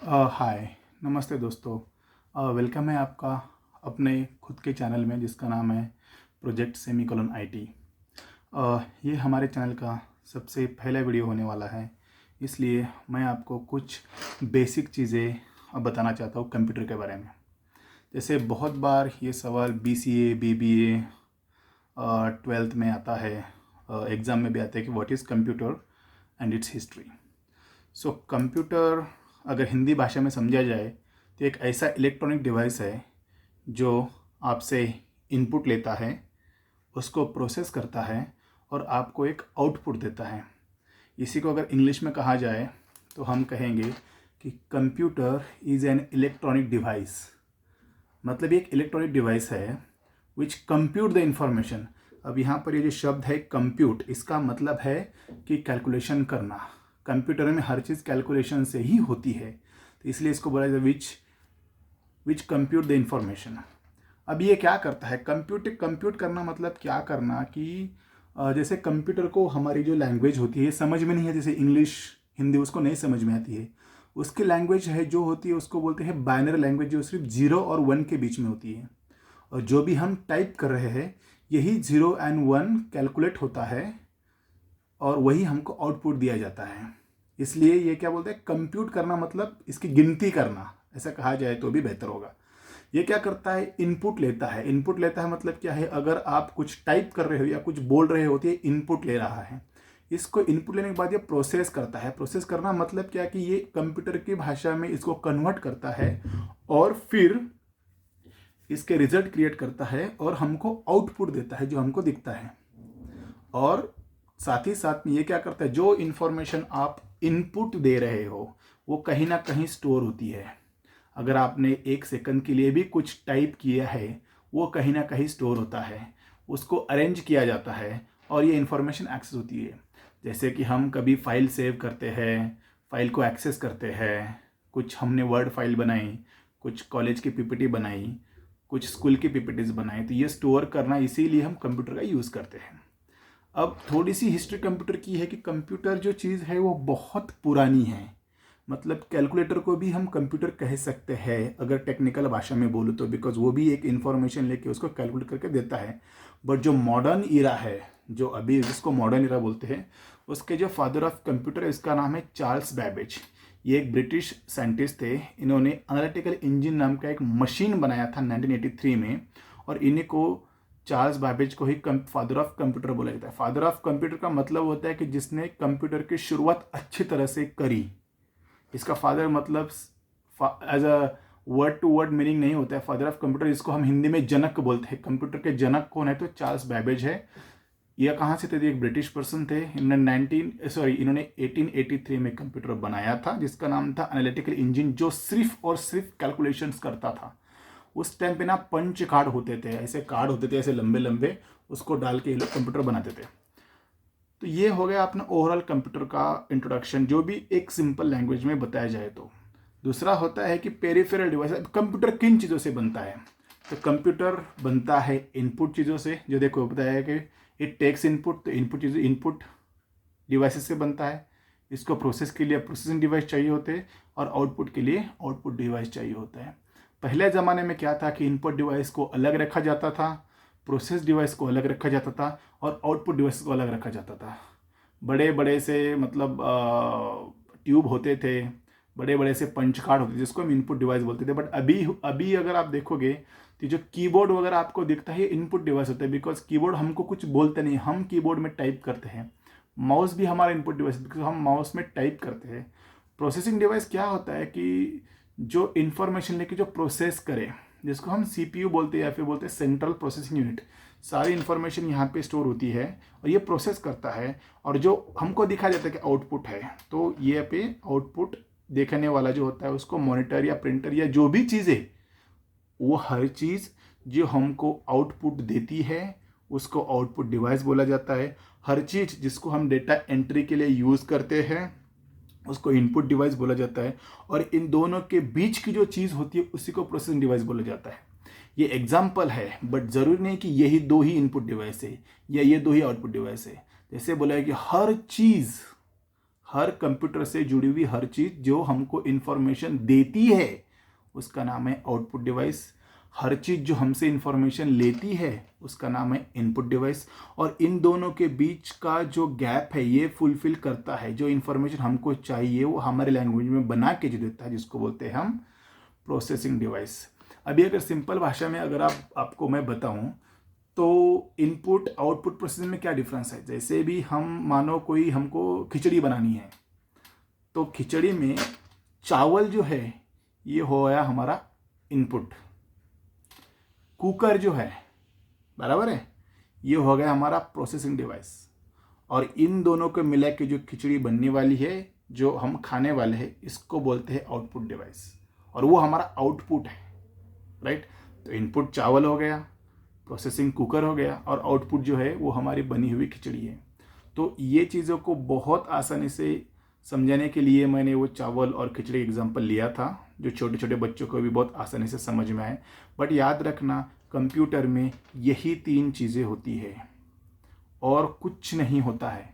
हाय, नमस्ते दोस्तों। वेलकम है आपका अपने खुद के चैनल में जिसका नाम है प्रोजेक्ट सेमीकोलन आईटी। ये हमारे चैनल का सबसे पहला वीडियो होने वाला है, इसलिए मैं आपको कुछ बेसिक चीज़ें बताना चाहता हूँ कंप्यूटर के बारे में। जैसे बहुत बार ये सवाल बीसीए, बीबीए, 12th में आता है, एग्ज़ाम में भी आता है कि what is computer and it's history. So computer अगर हिंदी भाषा में समझा जाए तो एक ऐसा इलेक्ट्रॉनिक डिवाइस है जो आपसे इनपुट लेता है, उसको प्रोसेस करता है और आपको एक आउटपुट देता है। इसी को अगर इंग्लिश में कहा जाए तो हम कहेंगे कि computer is an electronic device. मतलब ये एक इलेक्ट्रॉनिक डिवाइस है विच कंप्यूट द इंफॉर्मेशन। अब यहाँ पर ये जो शब्द है कंप्यूट, इसका मतलब है कि कैलकुलेशन करना। कंप्यूटर में हर चीज़ कैलकुलेशन से ही होती है, तो इसलिए इसको बोला जाता है विच कंप्यूट द इंफॉर्मेशन। अब ये क्या करता है, कंप्यूट करना मतलब क्या करना कि जैसे कंप्यूटर को हमारी जो लैंग्वेज होती है समझ में नहीं है, जैसे इंग्लिश, हिंदी उसको नहीं समझ में आती है। उसकी लैंग्वेज है जो होती है उसको बोलते हैं बाइनरी लैंग्वेज, जो सिर्फ 0 और 1 के बीच में होती है। और जो भी हम टाइप कर रहे हैं यही 0 एंड 1 कैलकुलेट होता है और वही हमको आउटपुट दिया जाता है। इसलिए ये क्या बोलते हैं, कंप्यूट करना मतलब इसकी गिनती करना, ऐसा कहा जाए तो भी बेहतर होगा। ये क्या करता है, इनपुट लेता है। इनपुट लेता है मतलब क्या है, अगर आप कुछ टाइप कर रहे हो या कुछ बोल रहे होते हैं, इनपुट ले रहा है। इसको इनपुट लेने के बाद ये प्रोसेस करता है। प्रोसेस करना मतलब क्या कि ये कंप्यूटर की भाषा में इसको कन्वर्ट करता है और फिर इसके रिजल्ट क्रिएट करता है और हमको आउटपुट देता है जो हमको दिखता है। और साथ ही साथ में ये क्या करता है, जो इन्फॉर्मेशन आप इनपुट दे रहे हो वो कहीं ना कहीं स्टोर होती है। अगर आपने 1 सेकंड के लिए भी कुछ टाइप किया है वो कहीं ना कहीं स्टोर होता है, उसको अरेंज किया जाता है और ये इन्फॉर्मेशन एक्सेस होती है। जैसे कि हम कभी फाइल सेव करते हैं, फाइल को एक्सेस करते हैं, कुछ हमने वर्ड फाइल बनाई, कुछ कॉलेज की पीपीटी बनाई, कुछ स्कूल की पीपीटीज बनाई, तो ये स्टोर करना इसीलिए हम कंप्यूटर का यूज़ करते हैं। अब थोड़ी सी हिस्ट्री कंप्यूटर की है कि कंप्यूटर जो चीज़ है वो बहुत पुरानी है। मतलब कैलकुलेटर को भी हम कंप्यूटर कह सकते हैं अगर टेक्निकल भाषा में बोलूँ तो, बिकॉज वो भी एक इन्फॉर्मेशन लेके उसको कैलकुलेट करके देता है। बट जो मॉडर्न इरा है, जो अभी जिसको मॉडर्न इरा बोलते हैं, उसके जो फादर ऑफ कंप्यूटर है इसका नाम है चार्ल्स बैबेज। ये एक ब्रिटिश साइंटिस्ट थे। इन्होंने एनालिटिकल इंजन नाम का एक मशीन बनाया था 1983 में, और इन्हीं को चार्ल्स बैबेज को ही फादर ऑफ कंप्यूटर बोला जाता है। फादर ऑफ कंप्यूटर का मतलब होता है कि जिसने कंप्यूटर की शुरुआत अच्छी तरह से करी। इसका फादर मतलब as a word to word meaning नहीं होता है। फादर ऑफ कंप्यूटर इसको हम हिंदी में जनक बोलते हैं। कंप्यूटर के जनक कौन है, तो चार्ल्स बैबेज है। यह कहाँ से थे, एक ब्रिटिश पर्सन थे। इन्होंने 1883 में कंप्यूटर बनाया था जिसका नाम था एनालिटिकल इंजन, जो सिर्फ और सिर्फ कैलकुलेशंस करता था। उस टाइम पे ना पंच कार्ड होते थे, ऐसे कार्ड होते थे ऐसे लंबे लंबे, उसको डाल के ये लोग कंप्यूटर बनाते थे। तो ये हो गया अपना ओवरऑल कंप्यूटर का इंट्रोडक्शन, जो भी एक सिंपल लैंग्वेज में बताया जाए तो। दूसरा होता है कि पेरिफेरल डिवाइस। कंप्यूटर किन चीज़ों से बनता है, तो कंप्यूटर बनता है इनपुट चीज़ों से। जो देखो बताया कि इट टेक्स इनपुट, तो इनपुट चीज़ें इनपुट डिवाइसेस से बनता है। इसको प्रोसेस के लिए प्रोसेसिंग डिवाइस चाहिए होते हैं और आउटपुट के लिए आउटपुट डिवाइस चाहिए होता है। पहले ज़माने में क्या था कि इनपुट डिवाइस को अलग रखा जाता था, प्रोसेस डिवाइस को अलग रखा जाता था और आउटपुट डिवाइस को अलग रखा जाता था। बड़े बड़े से मतलब ट्यूब होते थे, बड़े बड़े से पंच कार्ड होते थे जिसको हम इनपुट डिवाइस बोलते थे। बट अभी अगर आप देखोगे तो जो कीबोर्ड वगैरह आपको दिखता है ये इनपुट डिवाइस होता है, बिकॉज कीबोर्ड हमको कुछ बोलते नहीं, हम कीबोर्ड में टाइप करते हैं। माउस भी हमारा इनपुट डिवाइस है बिकॉज हम माउस में टाइप करते हैं। प्रोसेसिंग डिवाइस क्या होता है कि जो इन्फॉर्मेशन लेके जो प्रोसेस करे, जिसको हम सीपीयू बोलते हैं या फिर बोलते हैं सेंट्रल प्रोसेसिंग यूनिट। सारी इन्फॉर्मेशन यहाँ पे स्टोर होती है और ये प्रोसेस करता है, और जो हमको दिखाया जाता है कि आउटपुट है, तो ये पे आउटपुट देखने वाला जो होता है उसको मॉनिटर या प्रिंटर या जो भी चीज़ है, वो हर चीज़ जो हमको आउटपुट देती है उसको आउटपुट डिवाइस बोला जाता है। हर चीज़ जिसको हम डेटा एंट्री के लिए यूज़ करते हैं उसको इनपुट डिवाइस बोला जाता है, और इन दोनों के बीच की जो चीज़ होती है उसी को प्रोसेसिंग डिवाइस बोला जाता है। ये एग्जाम्पल है, बट ज़रूरी नहीं कि यही दो ही इनपुट डिवाइस है या ये दो ही आउटपुट डिवाइस है। जैसे बोला है कि हर कंप्यूटर से जुड़ी हुई हर चीज़ जो हमको इन्फॉर्मेशन देती है उसका नाम है आउटपुट डिवाइस। हर चीज़ जो हमसे इन्फॉर्मेशन लेती है उसका नाम है इनपुट डिवाइस। और इन दोनों के बीच का जो गैप है ये फुलफिल करता है, जो इन्फॉर्मेशन हमको चाहिए वो हमारे लैंग्वेज में बना के जो देता है, जिसको बोलते हैं हम प्रोसेसिंग डिवाइस। अभी अगर सिंपल भाषा में अगर आपको मैं बताऊं तो इनपुट आउटपुट प्रोसेसिंग में क्या डिफरेंस है। जैसे भी हम मानो कोई हमको खिचड़ी बनानी है तो खिचड़ी में चावल जो है ये हो गया हमारा इनपुट, कुकर जो है बराबर है ये हो गया हमारा प्रोसेसिंग डिवाइस। और इन दोनों को मिला के जो खिचड़ी बनने वाली है जो हम खाने वाले हैं इसको बोलते हैं आउटपुट डिवाइस, और वो हमारा आउटपुट है, राइट। तो इनपुट चावल हो गया, प्रोसेसिंग कुकर हो गया, और आउटपुट जो है वो हमारी बनी हुई खिचड़ी है। तो ये चीज़ों को बहुत आसानी से समझाने के लिए मैंने वो चावल और खिचड़ी एग्जांपल लिया था, जो छोटे छोटे बच्चों को भी बहुत आसानी से समझ में आए। बट याद रखना कंप्यूटर में यही 3 चीज़ें होती है और कुछ नहीं होता है।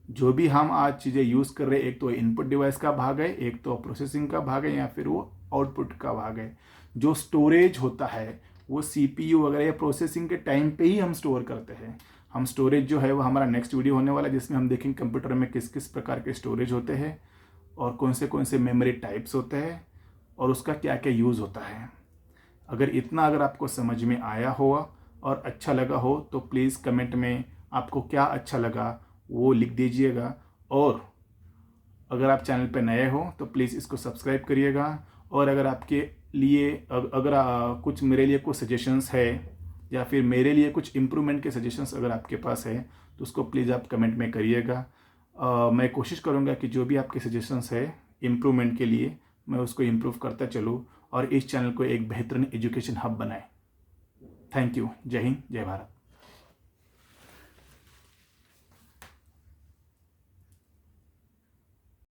जो भी हम आज चीज़ें यूज़ कर रहे हैं, एक तो इनपुट डिवाइस का भाग है, एक तो प्रोसेसिंग का भाग है, या फिर वो आउटपुट का भाग है। जो स्टोरेज होता है वो CPU वगैरह या प्रोसेसिंग के टाइम पे ही हम स्टोर करते हैं। हम स्टोरेज जो है वो हमारा नेक्स्ट वीडियो होने वाला है जिसमें हम देखेंगे कंप्यूटर में किस किस प्रकार के स्टोरेज होते हैं और कौन से मेमोरी टाइप्स होते हैं और उसका क्या क्या यूज़ होता है। अगर आपको समझ में आया हो और अच्छा लगा हो तो प्लीज़ कमेंट में आपको क्या अच्छा लगा वो लिख दीजिएगा। और अगर आप चैनल पे नए हो तो प्लीज़ इसको सब्सक्राइब करिएगा। और अगर आपके लिए कुछ मेरे लिए कुछ सजेशंस है या फिर मेरे लिए कुछ इम्प्रूवमेंट के सजेशंस अगर आपके पास है तो उसको प्लीज़ आप कमेंट में करिएगा। मैं कोशिश करूँगा कि जो भी आपके सजेशंस है इम्प्रूवमेंट के लिए मैं उसको इम्प्रूव करता चलूँ और इस चैनल को एक बेहतरीन एजुकेशन हब बनाए। Thank you. जय हिंद, जय भारत।